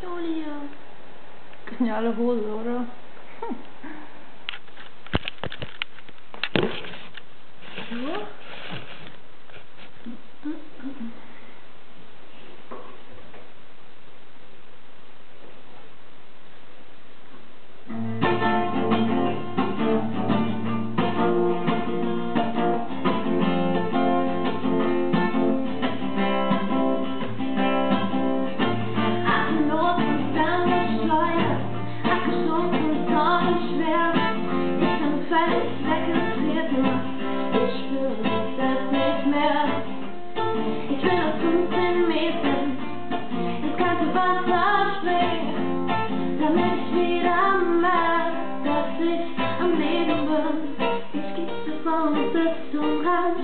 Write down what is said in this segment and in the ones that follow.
Julia. Geniale Hose, oder? So. Damit ich wieder merke, dass ich am Leben bin. Ich gebe von bis zum Rand.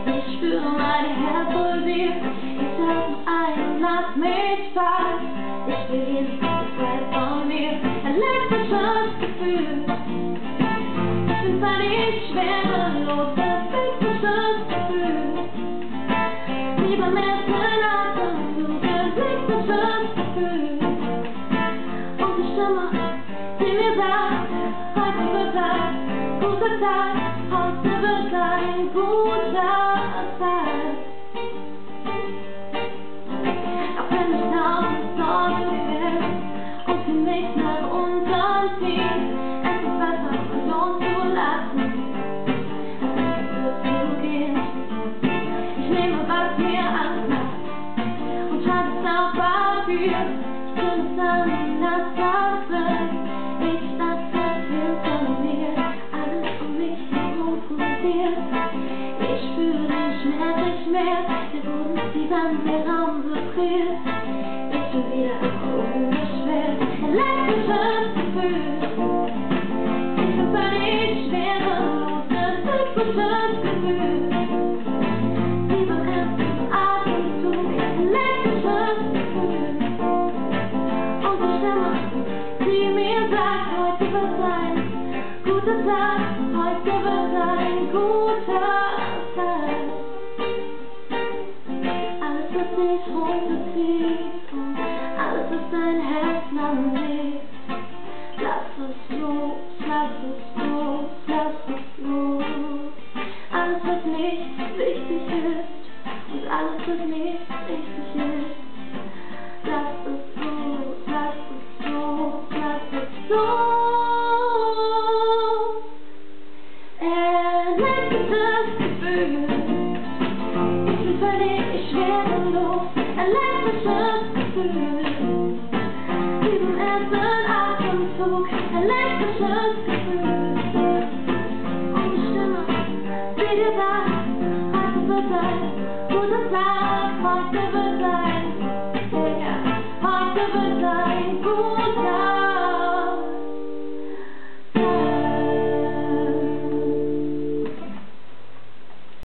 Ich spüre mein Herz pulsiert. Ich sag noch ein und lass mich fallen. Ich will jeden Teil von mir. Ein elektrisches Gefühl. Ich bin völlig schwerelos. Das elektrisches Gefühl. Wie beim ersten Atemzug. Elektrisches Gefühl. Die mir sagt, heute wird ein guter Tag, heute wird ein guter Tag. Auch wenn mich tausend Sorgen quälen und sie mich nach unten ziehen, es ist besser, loszulassen, als zu gehen. Ich nehme, was mir Angst macht und schreibe es auf Papier. Ich bin es an das Wasser. Ich lasse hinter mir alles um mich herum pulsiert. Ich fühle den Schmerz nicht mehr. Der Boden zieht an, der Raum vibriert. Ich bin wieder unbeschwert. Elektrisches Gefühl. Ich bin völlig schwerelos. Elektrisches Gefühl. Wie beim ersten Atemzug. Elektrisches Gefühl. Und die Stimme, die mir sagt, heute wird ein guter Tag, heute wird ein guter Tag. Alles, was dich runterzieht und alles, was dein Herz lang lebt, lass es los, lass es los, lass es los. Alles, was nicht wichtig ist und alles, was nicht richtig ist, lass es los, lass es los, lass es los. Elektrisches Gefühl. Ich bin völlig schwerelos. Elektrisches Gefühl. Wie beim ersten Atemzug. Elektrisches Gefühl. Und die Stimme, die dir sagt, heute wird ein guter Tag, heute wird ein